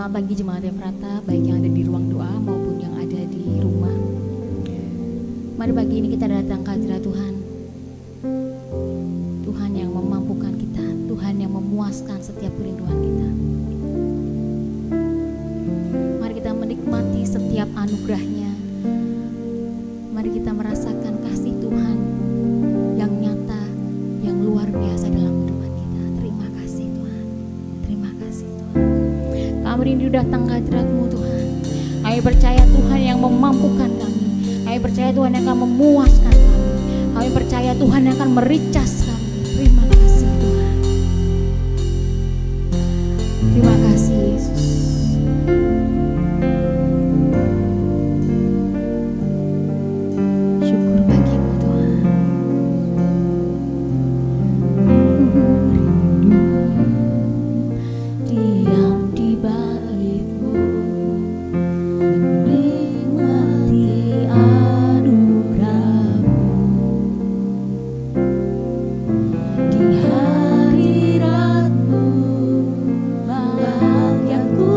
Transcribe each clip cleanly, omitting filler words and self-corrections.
Selamat pagi Jemaat Efrata, baik yang ada di ruang doa maupun yang ada di rumah. Mari pagi ini kita datang ke hadirat Tuhan. Tuhan yang memampukan kita, Tuhan yang memuaskan setiap kerinduan kita. Mari kita menikmati setiap anugerah-Nya. Mari kita merasakan kasih Tuhan yang nyata, yang luar biasa dalam kehidupan kita. Terima kasih Tuhan, terima kasih Tuhan. Kami rindu datang ke hadirat-Mu Tuhan. Kami percaya Tuhan yang memampukan kami. Kami percaya Tuhan yang akan memuaskan kami. Kami percaya Tuhan yang akan mericas kami. Terima kasih Tuhan. Terima kasih Yesus. Syukur bagimu Tuhan. Rindu diam di bait-Mu, menikmati anugerah-Mu. Di hadirat-Mu bahagia ku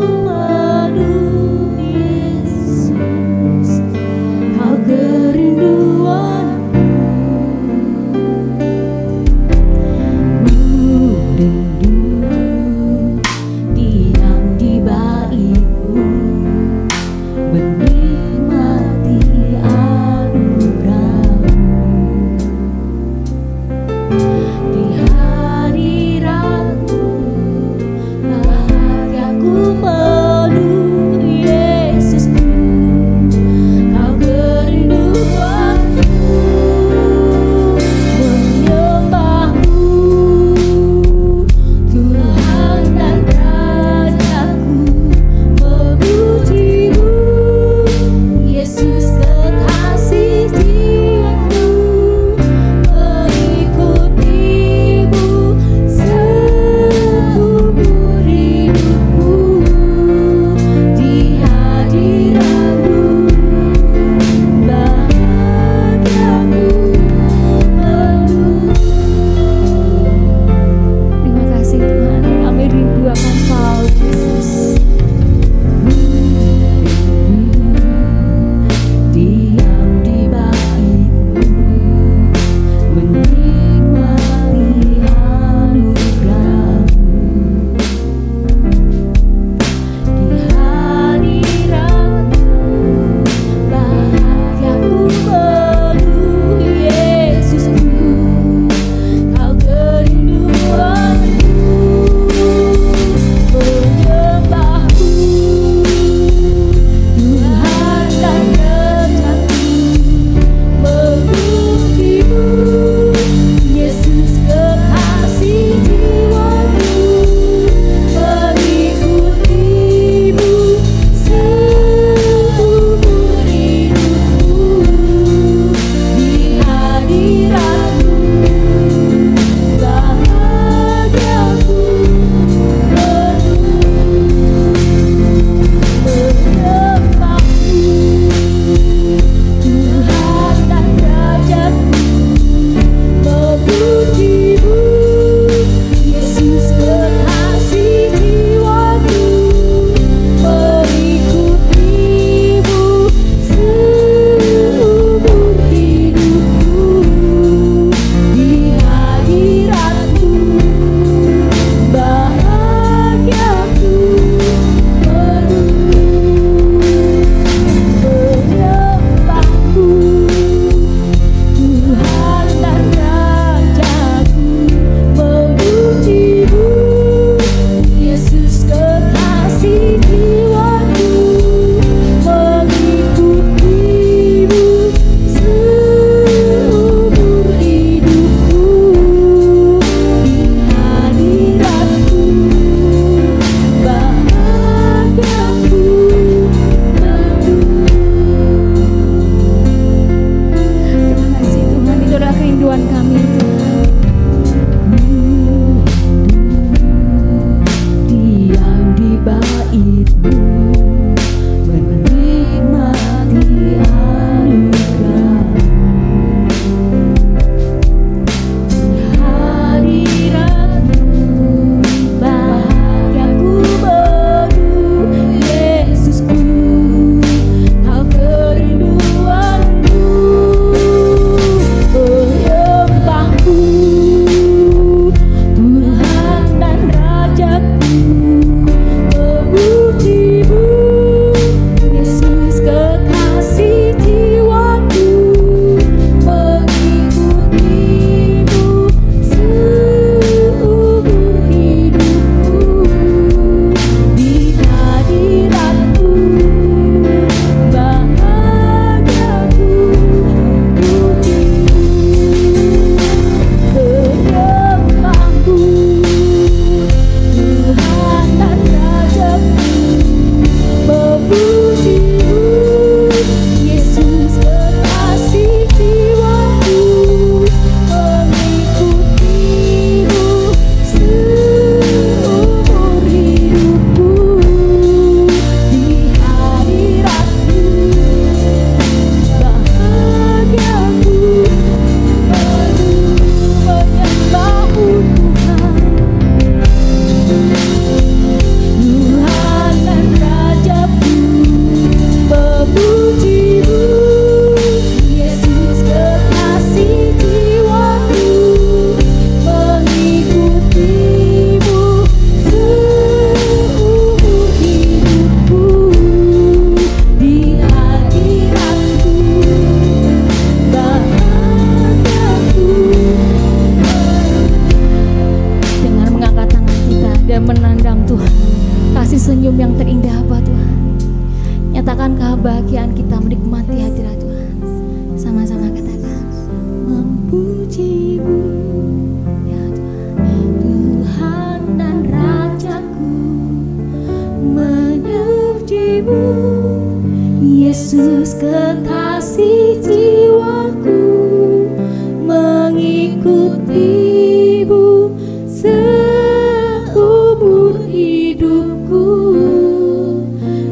seumur hidupku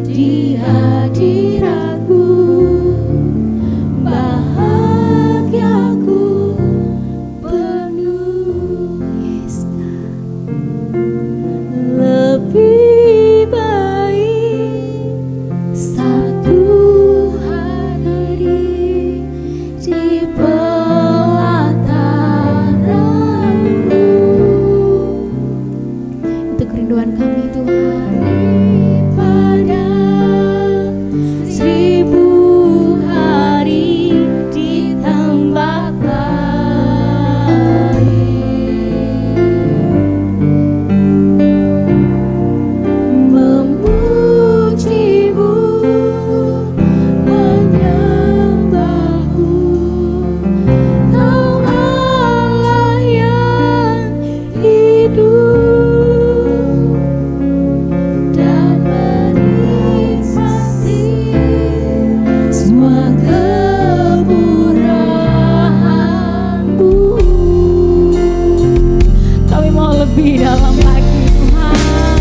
di hadiratmu, bahagiaku penuh. Yes, lebih baik satu hari di pelataranmu. Itu kerinduan kami Tuhan, pada 1000 hari di tempat memujimu, menyembahmu, Kau Allah yang hidup, dan menikmati semua kemurahan-Mu. Kami mau lebih dalam lagi Tuhan,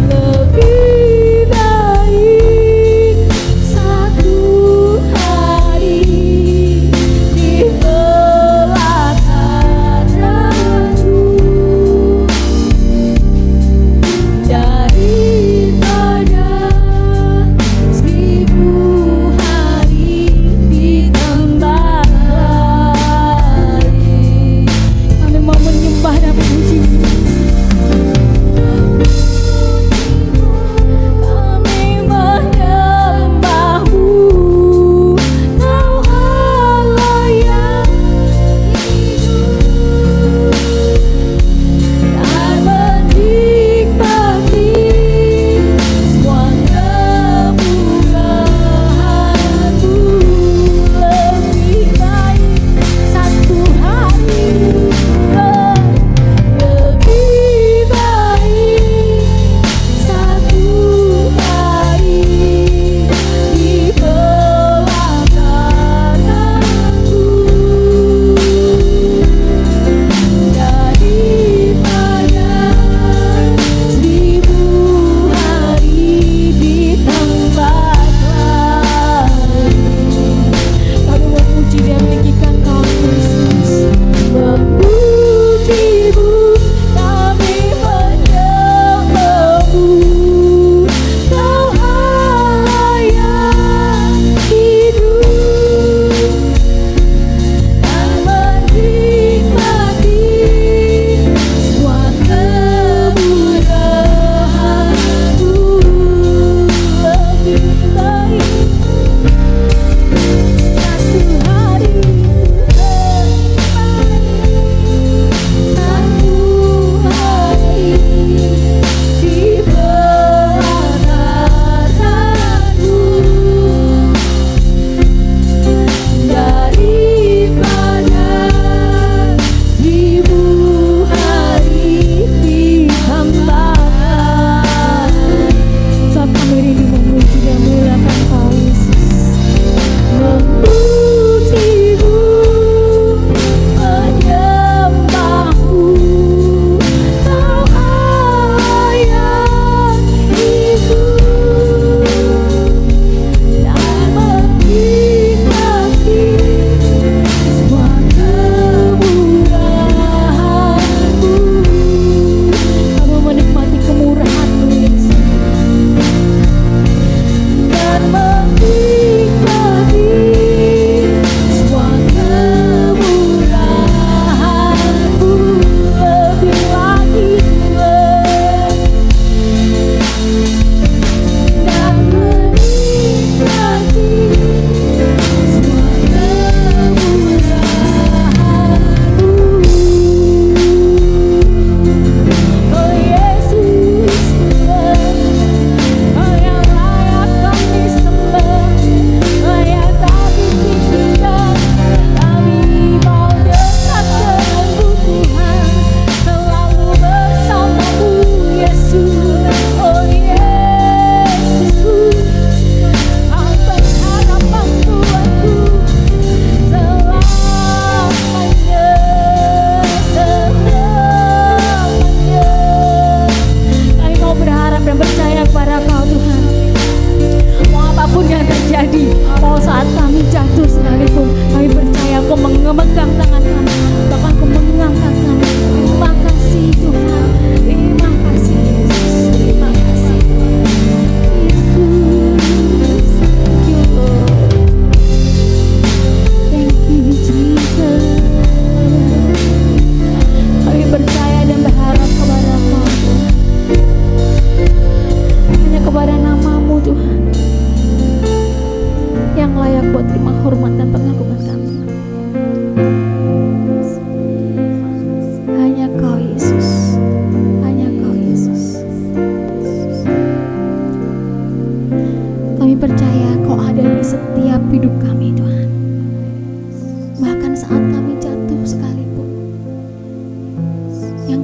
lebih baik satu hari di pelataran-Mu daripada 1000 hari di tempat lain. Kami mau menyembah dan memuji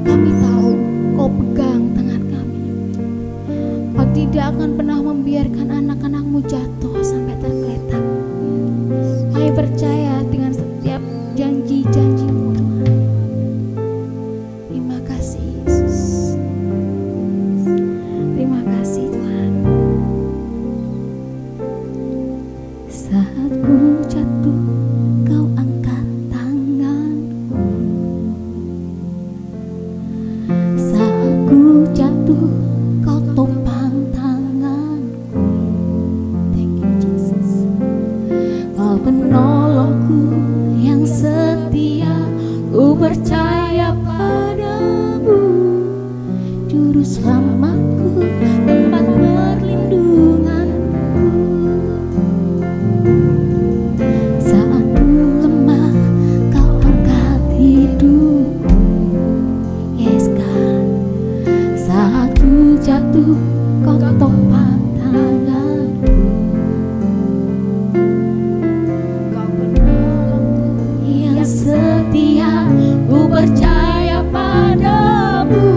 Kami tahu Kau pegang tangan kami. Kau tidak akan pernah membiarkan anak-anak-Mu jatuh sampai tergeletak. Kami percaya dengan setiap janji-janji-Mu, Tuhan. Terima kasih Yesus. Terima kasih Tuhan. Saat ku jatuh, Kau angkat tanganku. Saat ku jatuh, Kau topang tanganku. Thank you Jesus. Kau penolongku yang setia, ku percaya padamu. Juru selamatku, tempat perlindunganku. Saat ku lemah, Kau angkat hidupku. Yes God. Saat ku jatuh, Kau topang tanganku. Kau penolongku yang setia, ku percaya padamu.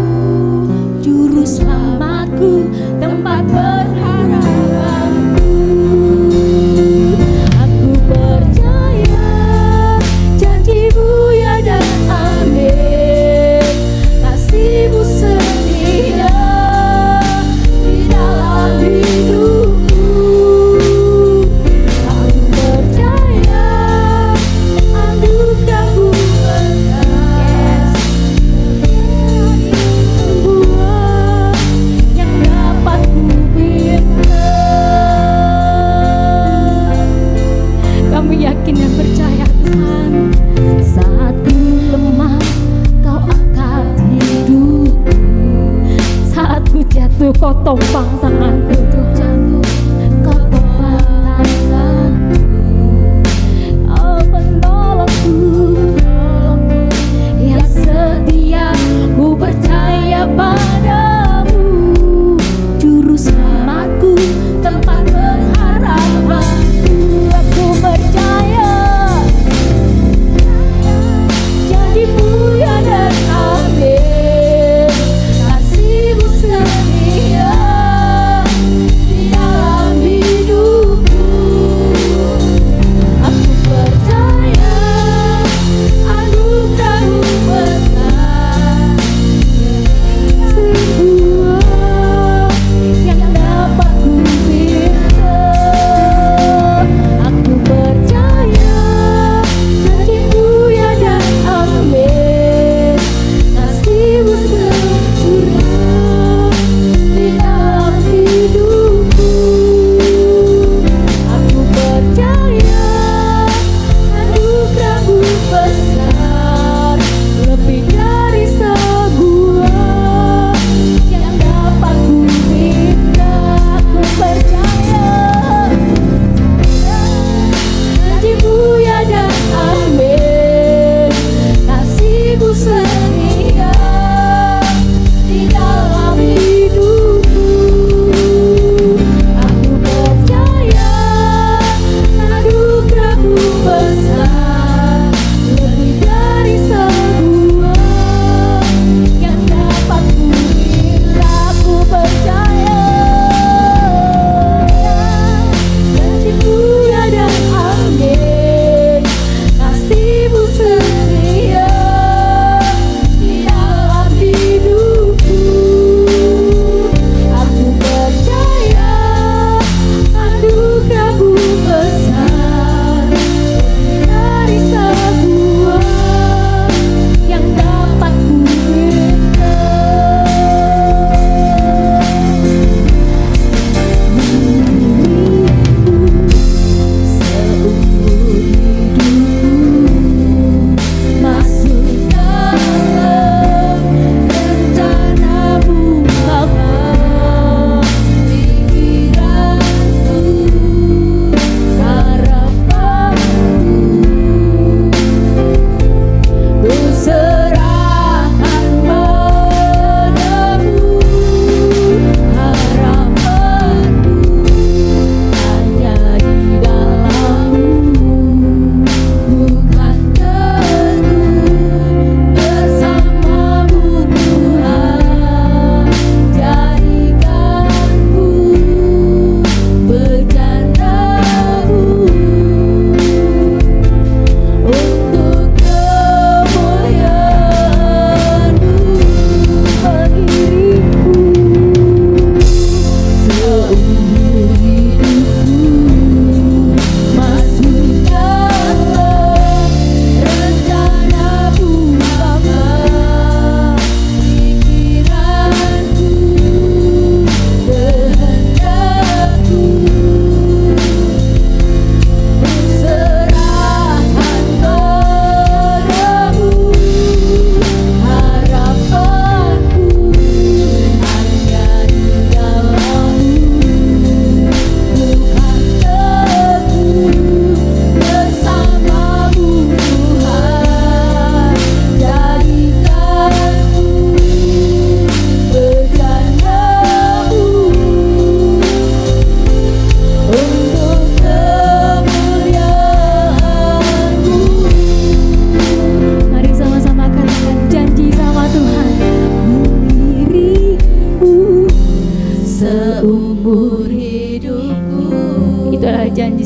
Juru selamatku, tempat berharapanku. Aku percaya janji-Mu ya dan amin. Kasih-Mu setia di dalam hidupku. Aku percaya anugerah-Mu benar. Semua yang dapat ku minta. Kami yakin dan percaya Tuhan. Saat ku lemah, Kau angkat hidupku. Saat ku jatuh, Kau topang tanganku. Kau topang tanganku. Kau penolongku yang setia, ku percaya padamu. Juru selamatku, tempat pengharapanku. Aku percaya janji-Mu ya dan amin. Kasih-Mu setia di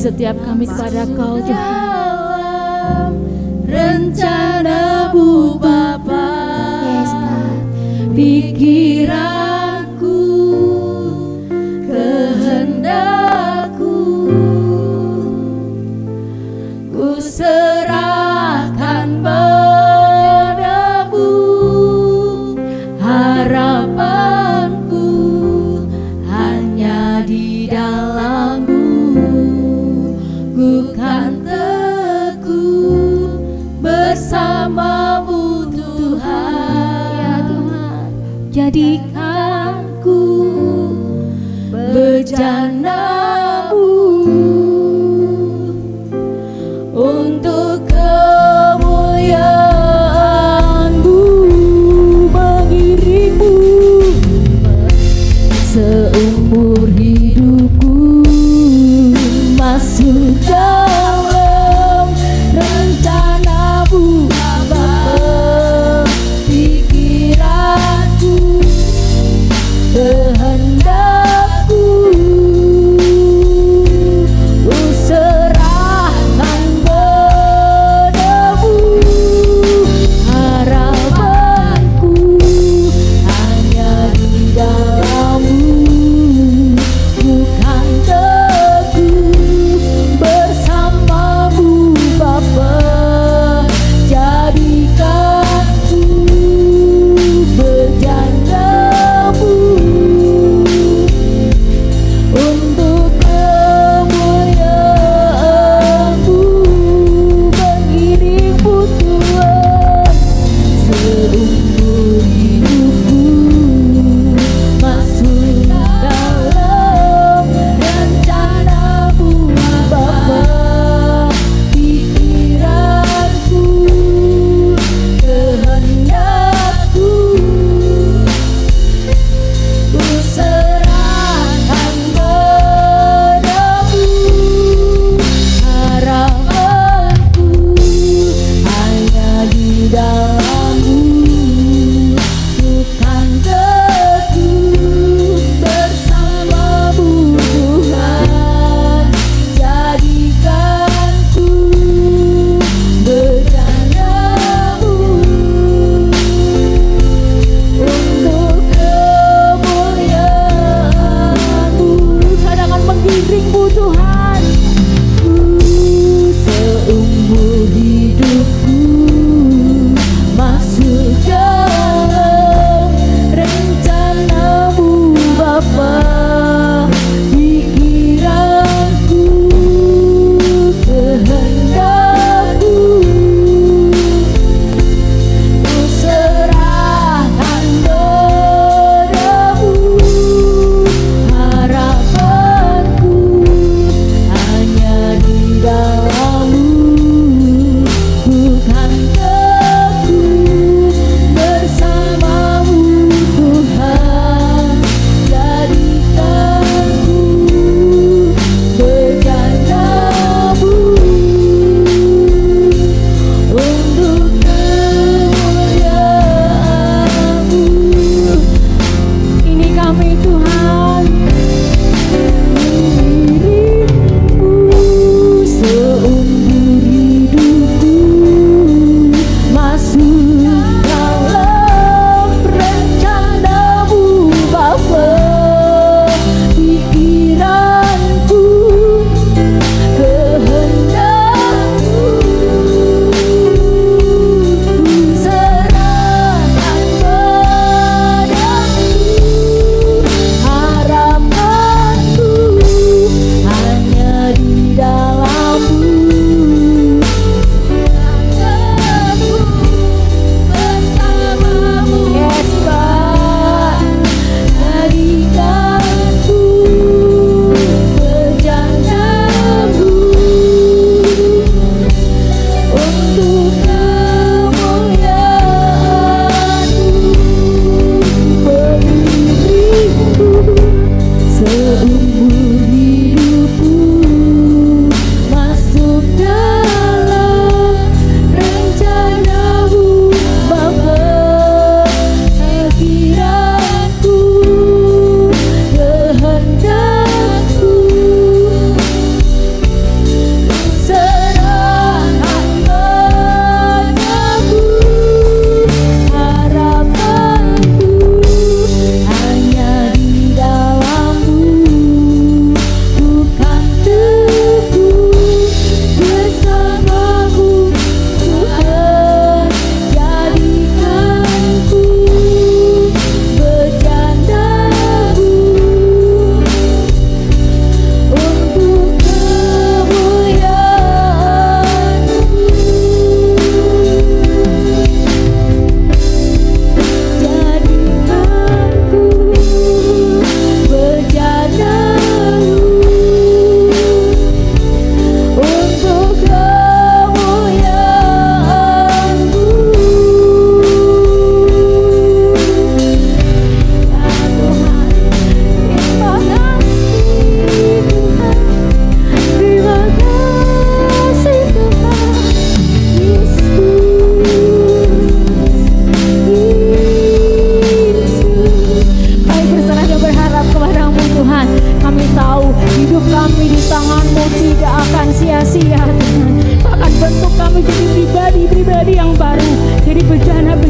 setiap kami kepada Kau Tuhan. Rencana-Mu Bapa, Yes God. pikiranku, kehendakku, ku serahkan padamu, harapanku hanya di dalam-Mu, ku kan teguh bersama-Mu Tuhan. Ya Tuhan. Jadikanku bejana-Mu untuk kemuliaan-Mu, mengiringmu seumur hidupku, masuk dalam rencana-Mu Bapa, pikiranku, kehendakku,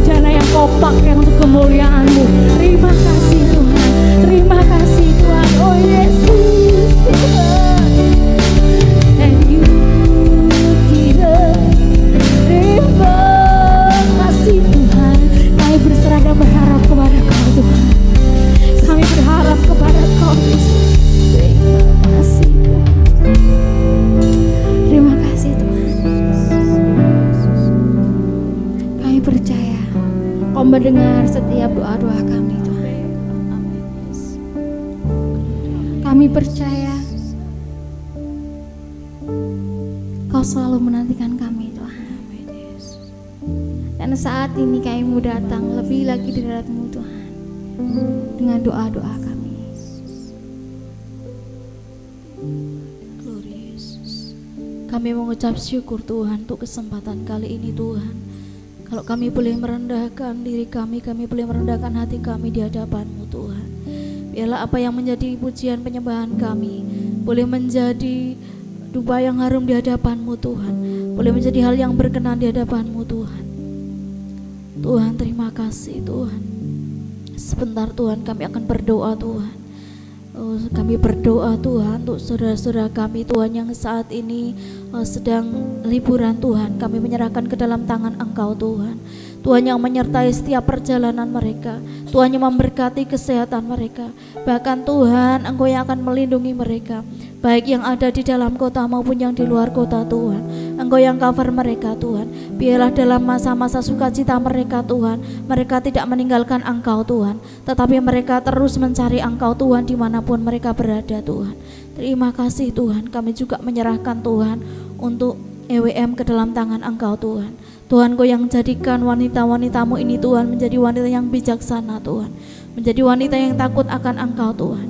rencana yang Kau pakai untuk kemuliaan-Mu. Terima kasih Tuhan, terima kasih Tuhan. Oh Yesus, and you didn't. Terima kasih Tuhan. Kami berserah dan berharap kepada Kau Tuhan. Kami berharap kepada Kau Yesus. Terima kasih Tuhan. Terima kasih Tuhan. Kami percaya Kau mendengar setiap doa-doa kami Tuhan. Kami percaya Kau selalu menantikan kami Tuhan. Dan saat ini kami mau datang lebih lagi di hadirat-Mu Tuhan, dengan doa-doa kami. Glory Yesus. Kami mengucap syukur Tuhan untuk kesempatan kali ini Tuhan. Kalau kami boleh merendahkan diri kami boleh merendahkan hati kami di hadapan-Mu Tuhan. Biarlah apa yang menjadi pujian penyembahan kami boleh menjadi dupa yang harum di hadapan-Mu Tuhan. Boleh menjadi hal yang berkenan di hadapan-Mu Tuhan. Tuhan, terima kasih Tuhan. Sebentar Tuhan, kami akan berdoa Tuhan. Kami berdoa Tuhan untuk saudara-saudara kami Tuhan yang saat ini sedang liburan Tuhan. Kami menyerahkan ke dalam tangan Engkau Tuhan. Tuhan yang menyertai setiap perjalanan mereka, Tuhan yang memberkati kesehatan mereka. Bahkan Tuhan, Engkau yang akan melindungi mereka, baik yang ada di dalam kota maupun yang di luar kota Tuhan. Engkau yang cover mereka Tuhan. Biarlah dalam masa-masa sukacita mereka Tuhan, mereka tidak meninggalkan Engkau Tuhan, tetapi mereka terus mencari Engkau Tuhan dimanapun mereka berada Tuhan. Terima kasih Tuhan. Kami juga menyerahkan Tuhan untuk EWM ke dalam tangan Engkau Tuhan. Tuhan, Kau yang jadikan wanita-wanita-Mu ini Tuhan menjadi wanita yang bijaksana Tuhan, menjadi wanita yang takut akan Engkau Tuhan,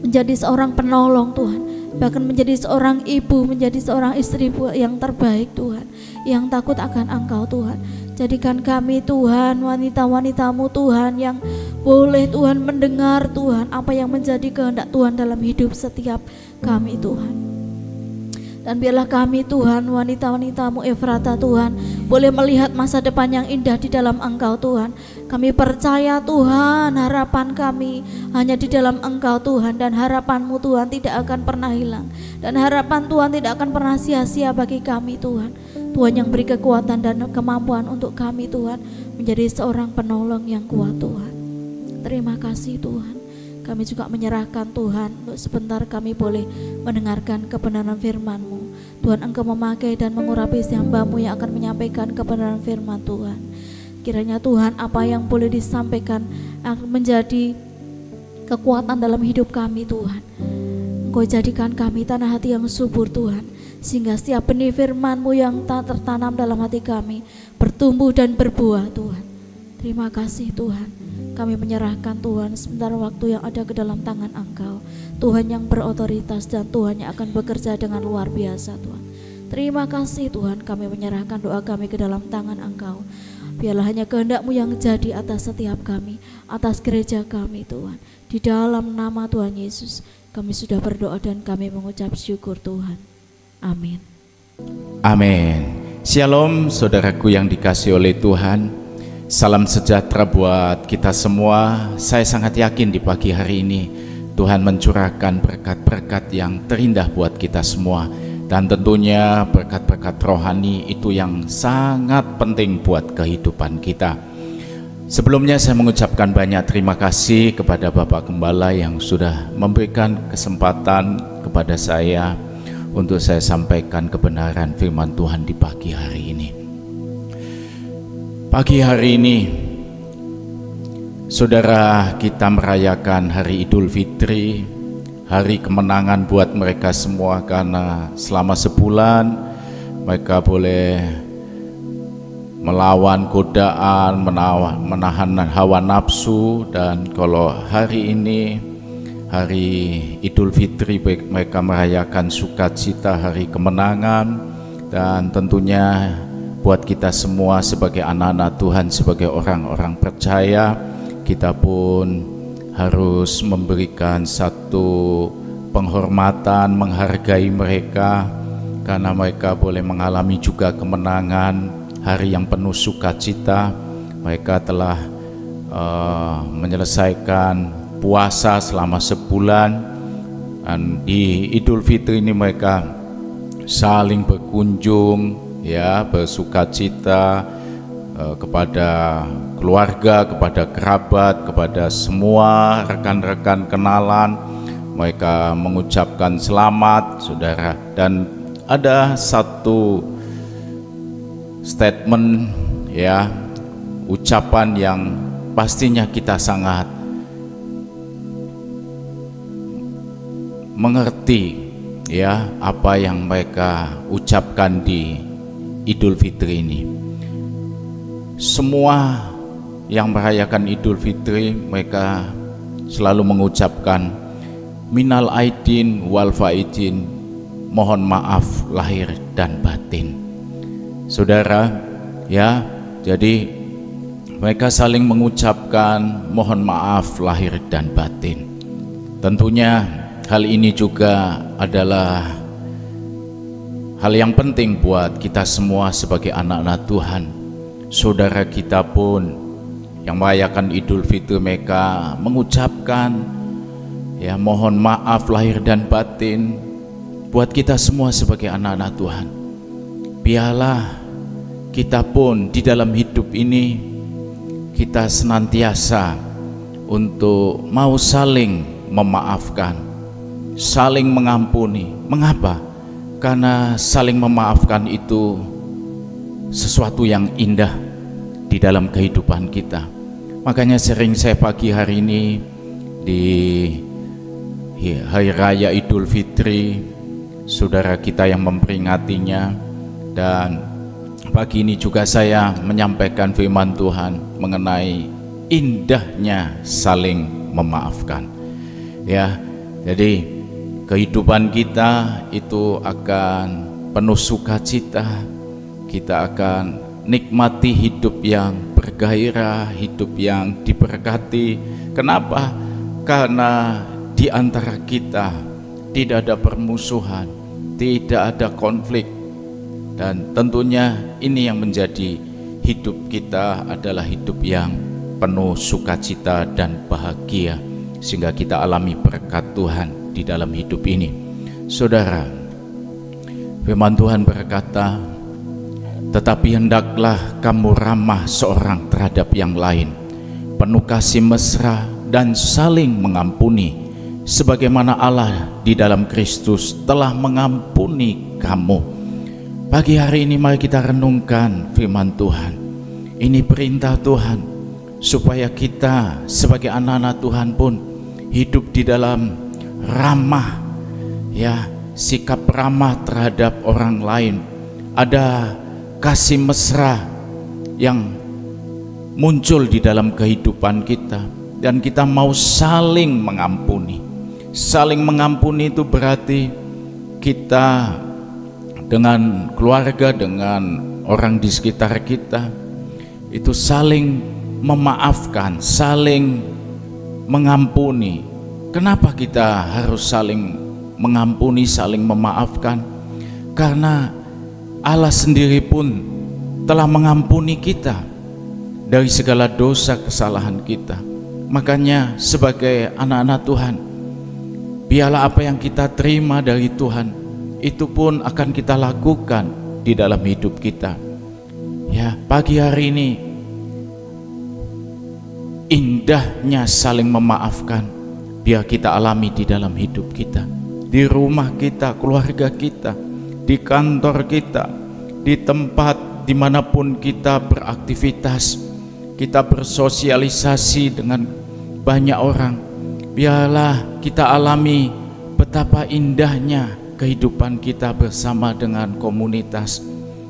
menjadi seorang penolong Tuhan, bahkan menjadi seorang ibu, menjadi seorang istri yang terbaik Tuhan, yang takut akan Engkau Tuhan. Jadikan kami Tuhan wanita-wanita-Mu Tuhan yang boleh Tuhan mendengar Tuhan apa yang menjadi kehendak Tuhan dalam hidup setiap kami Tuhan. Dan biarlah kami Tuhan wanita-wanita-Mu Efrata Tuhan boleh melihat masa depan yang indah di dalam Engkau Tuhan. Kami percaya Tuhan, harapan kami hanya di dalam Engkau Tuhan, dan harapan-Mu Tuhan tidak akan pernah hilang, dan harapan Tuhan tidak akan pernah sia-sia bagi kami Tuhan. Tuhan yang beri kekuatan dan kemampuan untuk kami Tuhan menjadi seorang penolong yang kuat Tuhan. Terima kasih Tuhan. Kami juga menyerahkan Tuhan untuk sebentar kami boleh mendengarkan kebenaran firman-Mu. Tuhan, Engkau memakai dan mengurapi hamba-Mu yang akan menyampaikan kebenaran firman Tuhan. Kiranya Tuhan, apa yang boleh disampaikan akan menjadi kekuatan dalam hidup kami Tuhan. Engkau jadikan kami tanah hati yang subur Tuhan, sehingga setiap benih firman-Mu yang tertanam dalam hati kami bertumbuh dan berbuah Tuhan. Terima kasih Tuhan. Kami menyerahkan Tuhan sebentar waktu yang ada ke dalam tangan Engkau, Tuhan yang berotoritas dan Tuhan yang akan bekerja dengan luar biasa Tuhan. Terima kasih Tuhan, kami menyerahkan doa kami ke dalam tangan Engkau. Biarlah hanya kehendak-Mu yang jadi atas setiap kami, atas gereja kami Tuhan. Di dalam nama Tuhan Yesus kami sudah berdoa dan kami mengucap syukur Tuhan. Amin. Amin. Shalom saudaraku yang dikasihi oleh Tuhan. Salam sejahtera buat kita semua. Saya sangat yakin di pagi hari ini Tuhan mencurahkan berkat-berkat yang terindah buat kita semua. Dan tentunya berkat-berkat rohani itu yang sangat penting buat kehidupan kita. Sebelumnya saya mengucapkan banyak terima kasih kepada Bapak Gembala yang sudah memberikan kesempatan kepada saya untuk saya sampaikan kebenaran firman Tuhan di pagi hari ini. Pagi hari ini, saudara, kita merayakan hari Idul Fitri, hari kemenangan buat mereka semua, karena selama sebulan mereka boleh melawan godaan, menahan hawa nafsu. Dan kalau hari ini, hari Idul Fitri, mereka merayakan sukacita, hari kemenangan. Dan tentunya buat kita semua sebagai anak-anak Tuhan, sebagai orang-orang percaya, kita pun harus memberikan satu penghormatan, menghargai mereka, karena mereka boleh mengalami juga kemenangan hari yang penuh sukacita. Mereka telah menyelesaikan puasa selama sebulan, dan di Idul Fitri ini mereka saling berkunjung, ya, bersukacita kepada keluarga, kepada kerabat, kepada semua rekan-rekan kenalan. Mereka mengucapkan selamat, saudara. Dan ada satu statement, ya, ucapan yang pastinya kita sangat mengerti, ya, apa yang mereka ucapkan di Idul Fitri ini. Semua yang merayakan Idul Fitri, mereka selalu mengucapkan minal aidin wal faidin, mohon maaf lahir dan batin. Saudara, ya, jadi mereka saling mengucapkan mohon maaf lahir dan batin. Tentunya hal ini juga adalah hal yang penting buat kita semua sebagai anak-anak Tuhan. Saudara kita pun yang merayakan Idul Fitri, mereka mengucapkan, ya, mohon maaf lahir dan batin buat kita semua sebagai anak-anak Tuhan. Biarlah kita pun di dalam hidup ini kita senantiasa untuk mau saling memaafkan, saling mengampuni. Mengapa? Karena saling memaafkan itu sesuatu yang indah di dalam kehidupan kita. Makanya sering saya pagi hari ini di Hari Raya Idul Fitri, saudara kita yang memperingatinya, dan pagi ini juga saya menyampaikan firman Tuhan mengenai indahnya saling memaafkan. Ya, jadi kehidupan kita itu akan penuh sukacita. Kita akan nikmati hidup yang bergairah, hidup yang diberkati. Kenapa? Karena di antara kita tidak ada permusuhan, tidak ada konflik, dan tentunya ini yang menjadi hidup kita adalah hidup yang penuh sukacita dan bahagia, sehingga kita alami berkat Tuhan di dalam hidup ini. Saudara, firman Tuhan berkata, tetapi hendaklah kamu ramah seorang terhadap yang lain, penuh kasih mesra dan saling mengampuni, sebagaimana Allah di dalam Kristus telah mengampuni kamu. Pagi hari ini mari kita renungkan firman Tuhan. Ini perintah Tuhan supaya kita sebagai anak-anak Tuhan pun hidup di dalam ramah, ya, sikap ramah terhadap orang lain. Ada kasih mesra yang muncul di dalam kehidupan kita, dan kita mau saling mengampuni. Saling mengampuni itu berarti kita dengan keluarga, dengan orang di sekitar kita itu saling memaafkan, saling mengampuni. Kenapa kita harus saling mengampuni, saling memaafkan? Karena Allah sendiri pun telah mengampuni kita dari segala dosa kesalahan kita. Makanya sebagai anak-anak Tuhan, biarlah apa yang kita terima dari Tuhan itu pun akan kita lakukan di dalam hidup kita. Ya, pagi hari ini indahnya saling memaafkan biar kita alami di dalam hidup kita, di rumah kita, keluarga kita, di kantor kita, di tempat dimanapun kita beraktivitas, kita bersosialisasi dengan banyak orang. Biarlah kita alami betapa indahnya kehidupan kita bersama dengan komunitas.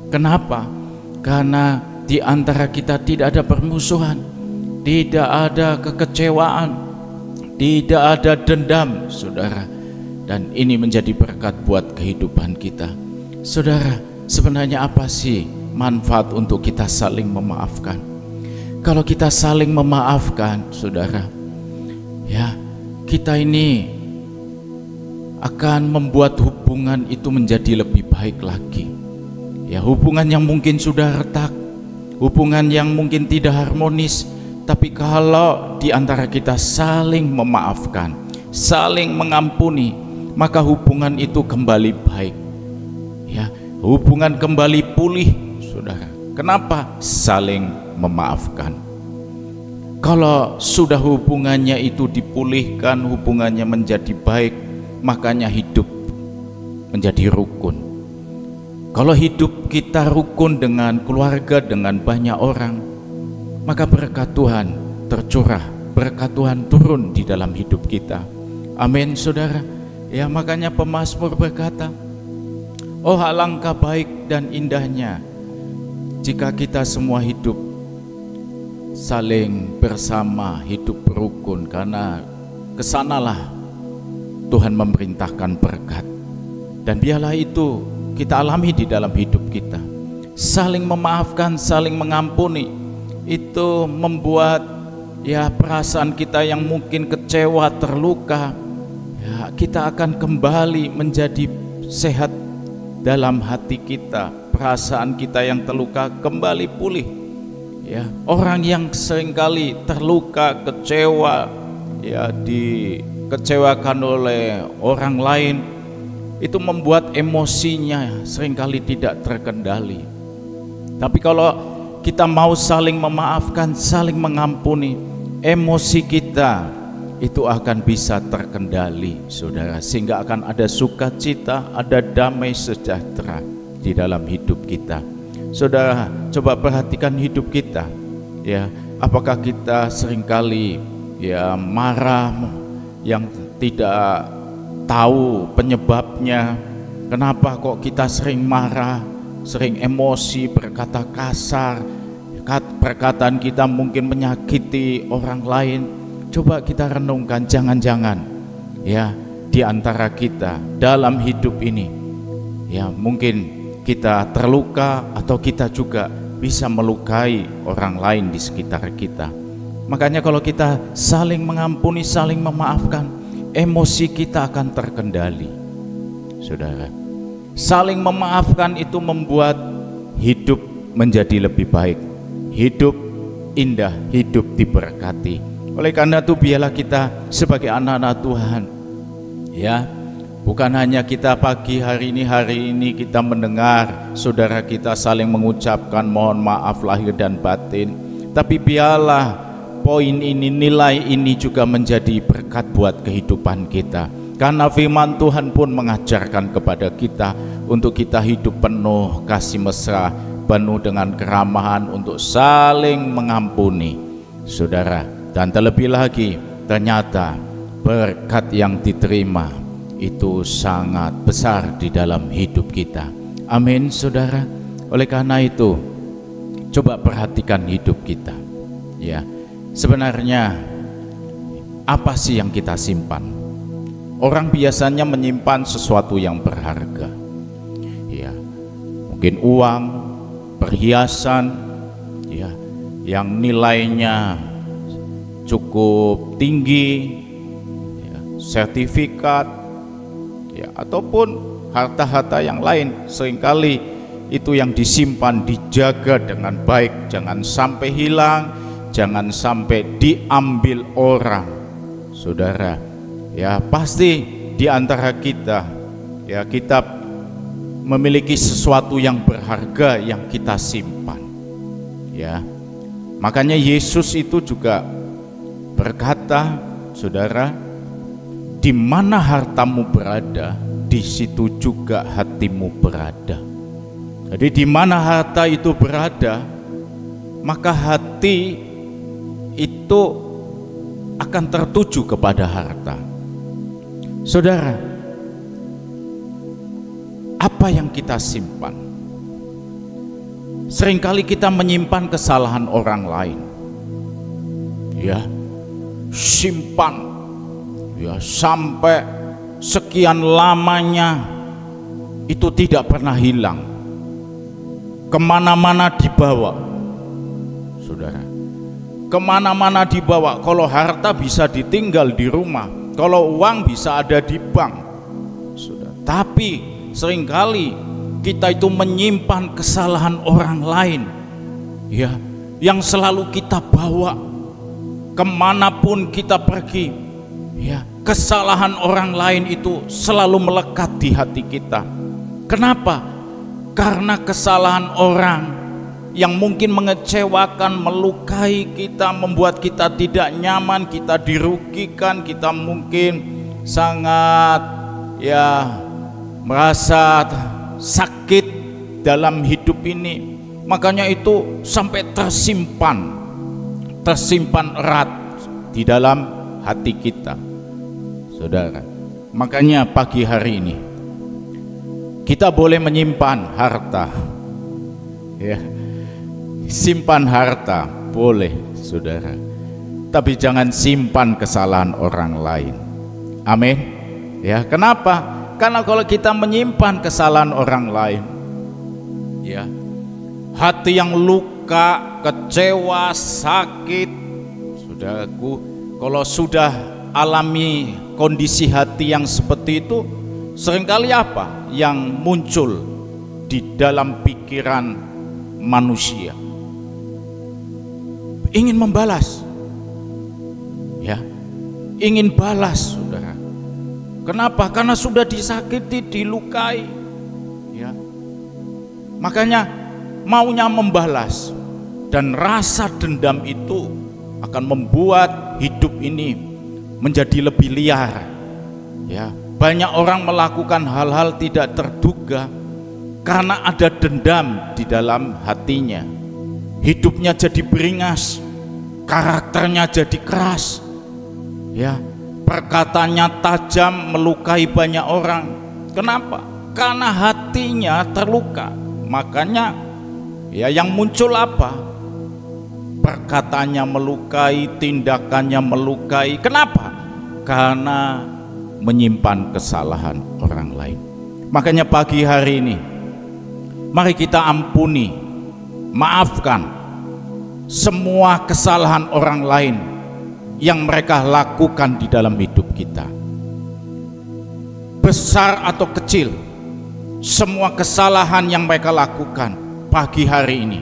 Kenapa? Karena di antara kita tidak ada permusuhan, tidak ada kekecewaan, tidak ada dendam, saudara. Dan ini menjadi berkat buat kehidupan kita. Saudara, sebenarnya apa sih manfaat untuk kita saling memaafkan? Kalau kita saling memaafkan, saudara, ya, kita ini akan membuat hubungan itu menjadi lebih baik lagi. Ya, hubungan yang mungkin sudah retak, hubungan yang mungkin tidak harmonis, tapi kalau di antara kita saling memaafkan, saling mengampuni, maka hubungan itu kembali baik. Ya, hubungan kembali pulih, saudara. Kenapa? Saling memaafkan. Kalau sudah hubungannya itu dipulihkan, hubungannya menjadi baik, makanya hidup menjadi rukun. Kalau hidup kita rukun dengan keluarga, dengan banyak orang, maka berkat Tuhan tercurah, berkat Tuhan turun di dalam hidup kita. Amin, saudara. Ya, makanya pemazmur berkata, oh alangkah baik dan indahnya jika kita semua hidup saling bersama, hidup berukun, karena kesanalah Tuhan memerintahkan berkat. Dan biarlah itu kita alami di dalam hidup kita. Saling memaafkan, saling mengampuni, itu membuat ya perasaan kita yang mungkin kecewa, terluka, ya, kita akan kembali menjadi sehat dalam hati kita. Perasaan kita yang terluka kembali pulih. Ya, orang yang seringkali terluka, kecewa, ya, dikecewakan oleh orang lain, itu membuat emosinya seringkali tidak terkendali. Tapi kalau kita mau saling memaafkan, saling mengampuni, emosi kita itu akan bisa terkendali, saudara, sehingga akan ada sukacita, ada damai sejahtera di dalam hidup kita. Saudara, coba perhatikan hidup kita, ya, apakah kita seringkali ya marah yang tidak tahu penyebabnya? Kenapa kok kita sering marah, sering emosi, berkata kasar, perkataan kita mungkin menyakiti orang lain? Coba kita renungkan, jangan-jangan ya di antara kita dalam hidup ini ya mungkin kita terluka atau kita juga bisa melukai orang lain di sekitar kita. Makanya kalau kita saling mengampuni, saling memaafkan, emosi kita akan terkendali, saudara. Saling memaafkan itu membuat hidup menjadi lebih baik, hidup indah, hidup diberkati. Oleh karena itu biarlah kita sebagai anak-anak Tuhan, ya, bukan hanya kita pagi hari ini kita mendengar saudara kita saling mengucapkan mohon maaf lahir dan batin, tapi biarlah poin ini, nilai ini juga menjadi berkat buat kehidupan kita. Karena firman Tuhan pun mengajarkan kepada kita untuk kita hidup penuh kasih mesra, penuh dengan keramahan, untuk saling mengampuni, saudara. Dan terlebih lagi, ternyata berkat yang diterima itu sangat besar di dalam hidup kita. Amin, saudara. Oleh karena itu, coba perhatikan hidup kita. Ya, sebenarnya apa sih yang kita simpan? Orang biasanya menyimpan sesuatu yang berharga. Ya, mungkin uang, perhiasan, ya, yang nilainya cukup tinggi, ya, sertifikat, ya, ataupun harta-harta yang lain. Seringkali itu yang disimpan, dijaga dengan baik, jangan sampai hilang, jangan sampai diambil orang, saudara. Ya, pasti di antara kita, ya, kita memiliki sesuatu yang berharga yang kita simpan, ya. Makanya Yesus itu juga berkata, saudara, di mana hartamu berada, di situ juga hatimu berada. Jadi di mana harta itu berada, maka hati itu akan tertuju kepada harta. Saudara, apa yang kita simpan? Seringkali kita menyimpan kesalahan orang lain, ya, simpan, ya, sampai sekian lamanya itu tidak pernah hilang, kemana-mana dibawa, saudara, kemana-mana dibawa. Kalau harta bisa ditinggal di rumah, kalau uang bisa ada di bank, saudara. Tapi seringkali kita itu menyimpan kesalahan orang lain, ya, yang selalu kita bawa kemanapun kita pergi, ya. Kesalahan orang lain itu selalu melekat di hati kita. Kenapa? Karena kesalahan orang yang mungkin mengecewakan, melukai kita, membuat kita tidak nyaman, kita dirugikan, kita mungkin sangat merasa sakit dalam hidup ini. Makanya itu sampai tersimpan erat di dalam hati kita, saudara. Makanya pagi hari ini kita boleh menyimpan harta, ya, simpan harta boleh, saudara, tapi jangan simpan kesalahan orang lain. Amin. Ya, kenapa? Karena kalau kita menyimpan kesalahan orang lain, ya, hati yang luka, kecewa, sakit, saudaraku, kalau sudah alami kondisi hati yang seperti itu, seringkali apa yang muncul di dalam pikiran manusia? Ingin membalas, ya, ingin balas, saudara. Kenapa? Karena sudah disakiti, dilukai, ya. Makanya maunya membalas, dan rasa dendam itu akan membuat hidup ini menjadi lebih liar, ya. Banyak orang melakukan hal-hal tidak terduga karena ada dendam di dalam hatinya. Hidupnya jadi beringas, karakternya jadi keras, ya. Perkataannya tajam, melukai banyak orang. Kenapa? Karena hatinya terluka. Makanya ya yang muncul apa? Perkataannya melukai, tindakannya melukai. Kenapa? Karena menyimpan kesalahan orang lain. Makanya pagi hari ini mari kita ampuni, maafkan semua kesalahan orang lain yang mereka lakukan di dalam hidup kita, besar atau kecil. Semua kesalahan yang mereka lakukan pagi hari ini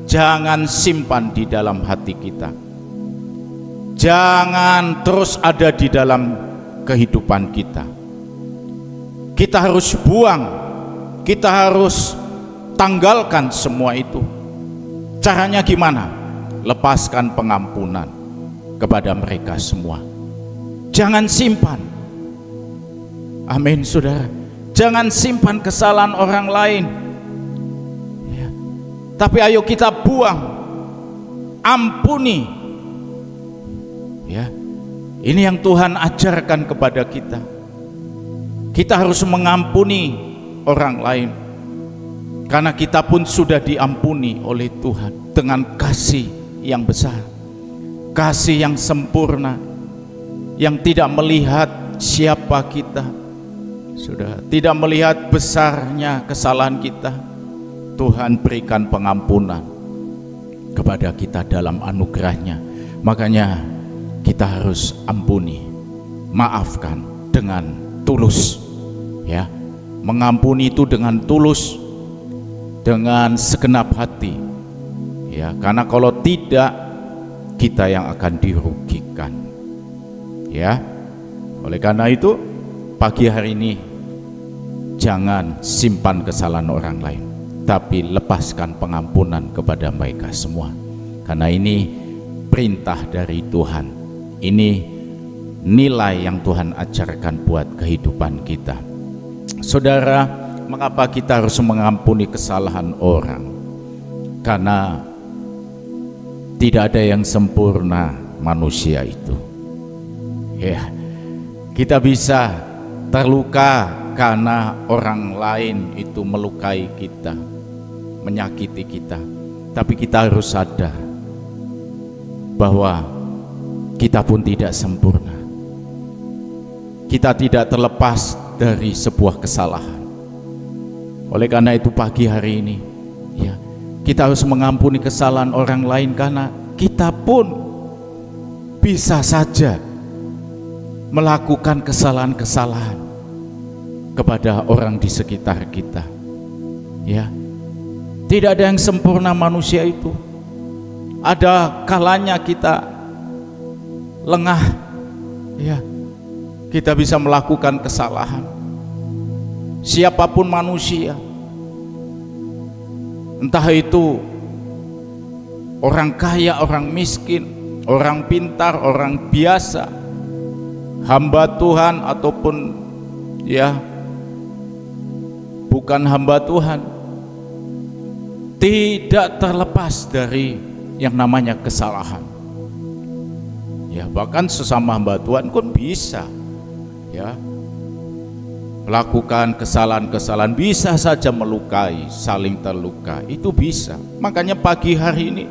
jangan simpan di dalam hati kita, jangan terus ada di dalam kehidupan kita. Kita harus buang, kita harus tanggalkan semua itu. Caranya gimana? Lepaskan pengampunan kepada mereka semua. Jangan simpan. Amin, saudara. Jangan simpan kesalahan orang lain, ya. Tapi ayo kita buang, ampuni, ya. Ini yang Tuhan ajarkan kepada kita. Kita harus mengampuni orang lain, karena kita pun sudah diampuni oleh Tuhan dengan kasih yang besar, kasih yang sempurna, yang tidak melihat siapa kita, sudah tidak melihat besarnya kesalahan kita. Tuhan berikan pengampunan kepada kita dalam anugerahnya. Makanya kita harus ampuni, maafkan dengan tulus, ya. Mengampuni itu dengan tulus, dengan segenap hati, ya. Karena kalau tidak, kita yang akan dirugikan, ya. Oleh karena itu pagi hari ini jangan simpan kesalahan orang lain, tapi lepaskan pengampunan kepada mereka semua. Karena ini perintah dari Tuhan. Ini nilai yang Tuhan ajarkan buat kehidupan kita. Saudara, mengapa kita harus mengampuni kesalahan orang? Karena tidak ada yang sempurna manusia itu, ya. Kita bisa terluka karena orang lain itu melukai kita, menyakiti kita. Tapi kita harus sadar bahwa kita pun tidak sempurna. Kita tidak terlepas dari sebuah kesalahan. Oleh karena itu pagi hari ini, ya, kita harus mengampuni kesalahan orang lain, karena kita pun bisa saja melakukan kesalahan-kesalahan kepada orang di sekitar kita, ya. Tidak ada yang sempurna manusia itu. ada kalanya kita lengah, ya, kita bisa melakukan kesalahan. Siapapun manusia, entah itu orang kaya, orang miskin, orang pintar, orang biasa, hamba Tuhan ataupun ya bukan hamba Tuhan, tidak terlepas dari yang namanya kesalahan. Ya, bahkan sesama hamba Tuhan pun bisa ya melakukan kesalahan-kesalahan, bisa saja melukai, saling terluka, itu bisa. Makanya pagi hari ini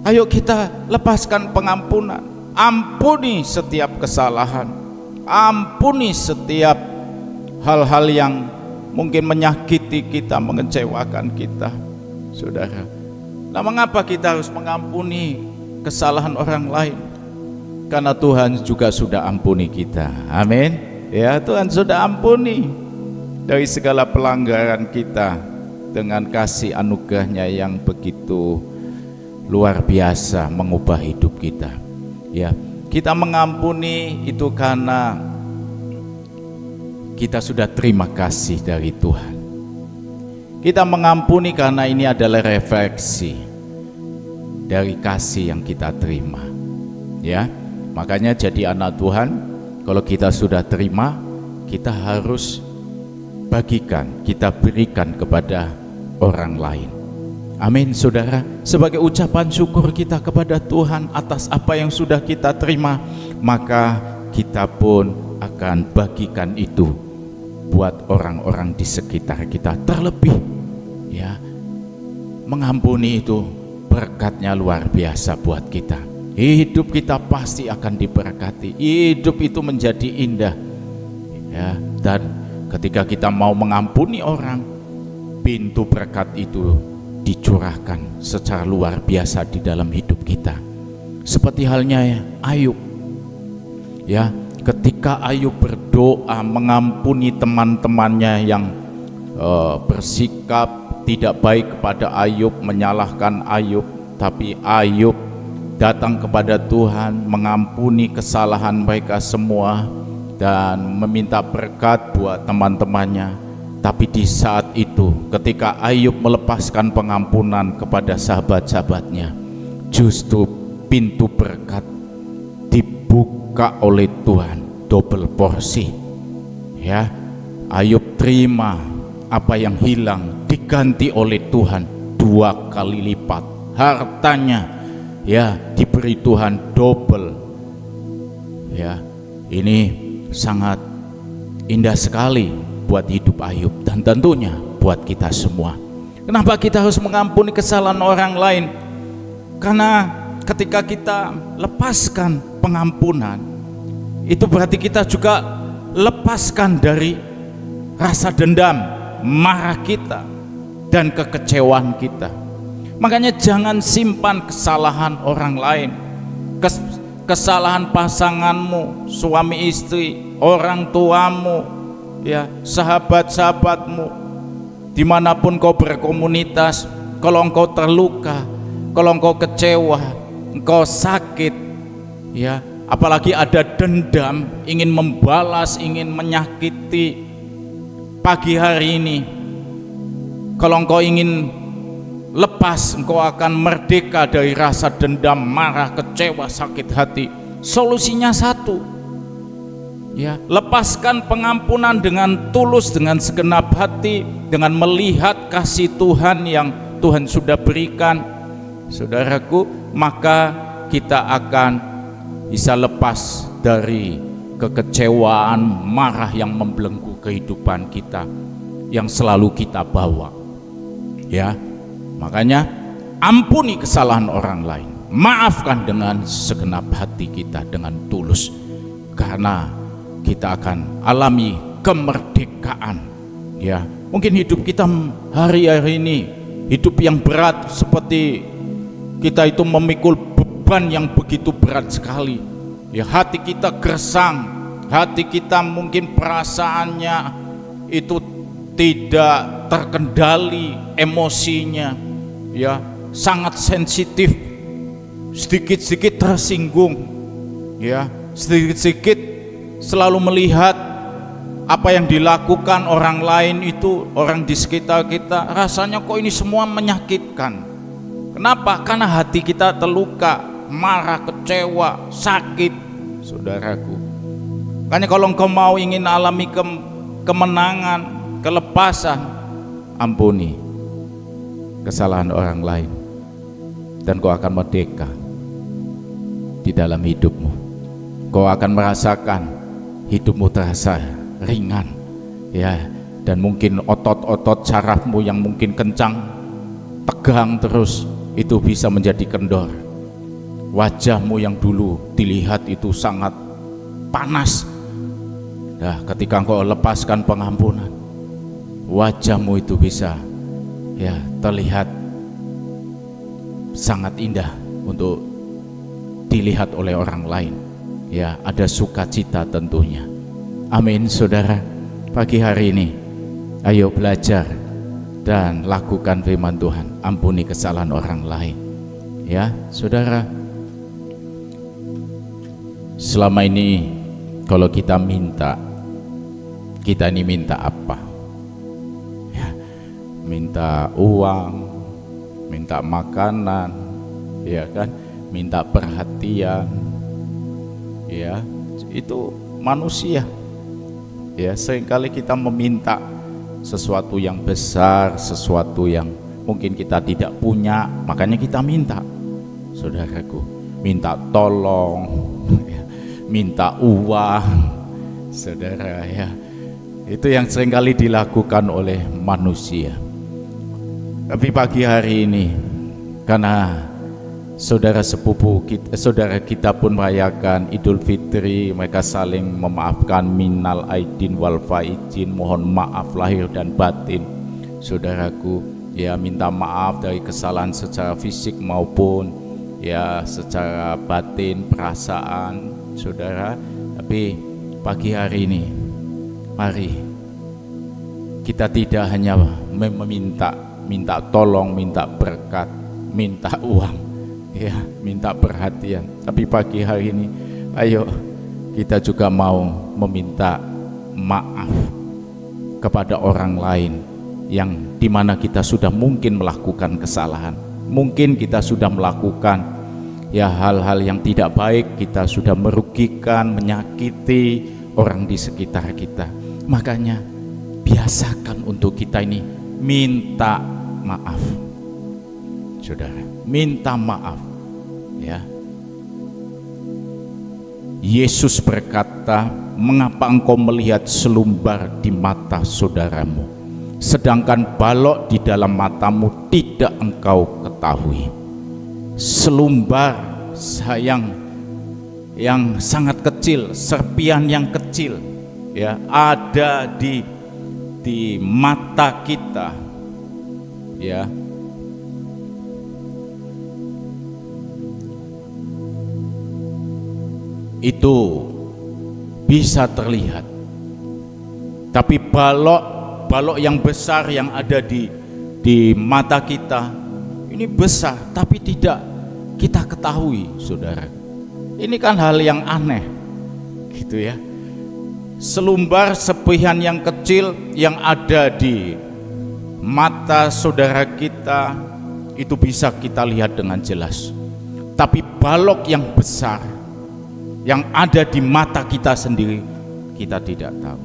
ayo kita lepaskan pengampunan, ampuni setiap kesalahan, ampuni setiap hal-hal yang mungkin menyakiti kita, mengecewakan kita, saudara. Nah, mengapa kita harus mengampuni kesalahan orang lain? Karena Tuhan juga sudah ampuni kita. Amin. Ya, Tuhan sudah ampuni dari segala pelanggaran kita dengan kasih anugerahnya yang begitu luar biasa mengubah hidup kita. Ya, kita mengampuni itu karena kita sudah terima kasih dari Tuhan. Kita mengampuni karena ini adalah refleksi dari kasih yang kita terima. Ya, makanya jadi anak Tuhan, kalau kita sudah terima, kita harus bagikan, kita berikan kepada orang lain. Amin, saudara. Sebagai ucapan syukur kita kepada Tuhan atas apa yang sudah kita terima, maka kita pun akan bagikan itu buat orang-orang di sekitar kita. Terlebih ya, mengampuni itu berkatnya luar biasa buat kita. Hidup kita pasti akan diberkati, hidup itu menjadi indah ya. Dan ketika kita mau mengampuni orang, pintu berkat itu dicurahkan secara luar biasa di dalam hidup kita. Seperti halnya ya, Ayub ya, ketika Ayub berdoa mengampuni teman-temannya yang bersikap tidak baik kepada Ayub, menyalahkan Ayub, tapi Ayub datang kepada Tuhan, mengampuni kesalahan mereka semua dan meminta berkat buat teman-temannya. Tapi di saat itu, ketika Ayub melepaskan pengampunan kepada sahabat-sahabatnya, justru pintu berkat dibuka oleh Tuhan, double porsi. Ya, Ayub terima apa yang hilang, diganti oleh Tuhan 2 kali lipat. Hartanya ya diberi Tuhan double. Ya, ini sangat indah sekali buat hidup Ayub dan tentunya buat kita semua. Kenapa kita harus mengampuni kesalahan orang lain? Karena ketika kita lepaskan pengampunan, itu berarti kita juga lepaskan dari rasa dendam, marah kita dan kekecewaan kita. Makanya jangan simpan kesalahan orang lain, kesalahan pasanganmu, suami istri, orang tuamu, ya, sahabat-sahabatmu, dimanapun kau berkomunitas. Kalau engkau terluka, kalau engkau kecewa, engkau sakit, ya, apalagi ada dendam, ingin membalas, ingin menyakiti, pagi hari ini kalau engkau ingin lepas, engkau akan merdeka dari rasa dendam, marah, kecewa, sakit hati. Solusinya satu, ya, lepaskan pengampunan dengan tulus, dengan segenap hati, dengan melihat kasih Tuhan yang Tuhan sudah berikan, saudaraku, maka kita akan bisa lepas dari kekecewaan, marah yang membelenggu kehidupan kita, yang selalu kita bawa. Ya, makanya ampuni kesalahan orang lain, maafkan dengan segenap hati kita, dengan tulus, karena kita akan alami kemerdekaan. Ya, mungkin hidup kita hari-hari ini hidup yang berat, seperti kita itu memikul beban yang begitu berat sekali. Ya, hati kita gersang, hati kita mungkin perasaannya itu tidak terkendali, emosinya ya sangat sensitif sedikit-sedikit tersinggung, ya, sedikit-sedikit selalu melihat apa yang dilakukan orang lain itu, orang di sekitar kita, rasanya kok ini semua menyakitkan. Kenapa? Karena hati kita terluka, marah, kecewa, sakit, saudaraku. Makanya kalau engkau mau ingin alami kemenangan, kelepasan, ampuni kesalahan orang lain, dan kau akan merdeka di dalam hidupmu. Kau akan merasakan hidupmu terasa ringan, ya, dan mungkin otot-otot sarafmu yang mungkin kencang, tegang terus, itu bisa menjadi kendor. Wajahmu yang dulu dilihat itu sangat panas, nah, ketika engkau lepaskan pengampunan, wajahmu itu bisa, ya, terlihat sangat indah untuk dilihat oleh orang lain. Ya, ada sukacita tentunya. Amin, saudara. Pagi hari ini, ayo belajar dan lakukan firman Tuhan. Ampuni kesalahan orang lain. Ya, saudara. Selama ini, kalau kita minta, kita ini minta apa? Ya, minta uang, minta makanan, ya kan? Minta perhatian, ya, itu manusia. Ya, seringkali kita meminta sesuatu yang besar, sesuatu yang mungkin kita tidak punya, makanya kita minta, saudaraku. Minta tolong, minta uang, saudara, ya. Itu yang seringkali dilakukan oleh manusia. Tapi pagi hari ini, karena saudara sepupu kita, saudara kita pun merayakan Idul Fitri, mereka saling memaafkan, minal aidin wal faizin, mohon maaf lahir dan batin, saudaraku, ya, minta maaf dari kesalahan secara fisik maupun, ya, secara batin, perasaan, saudara. Tapi pagi hari ini, mari kita tidak hanya minta tolong, minta berkat, minta uang, ya, minta perhatian, tapi pagi hari ini ayo kita juga mau meminta maaf kepada orang lain yang dimana kita sudah mungkin melakukan kesalahan, mungkin kita sudah melakukan, ya, hal-hal yang tidak baik, kita sudah merugikan, menyakiti orang di sekitar kita. Makanya biasakan untuk kita ini minta maaf, saudara, minta maaf, ya. Yesus berkata, mengapa engkau melihat selumbar di mata saudaramu, sedangkan balok di dalam matamu tidak engkau ketahui? Selumbar yang sangat kecil, serpian yang kecil, ya, ada di mata kita, ya. Itu bisa terlihat, tapi balok yang besar yang ada di mata kita ini besar, tapi tidak kita ketahui, saudara. Ini kan hal yang aneh, gitu ya. Selumbar serpihan yang kecil yang ada di mata saudara kita itu bisa kita lihat dengan jelas, tapi balok yang besar yang ada di mata kita sendiri kita tidak tahu.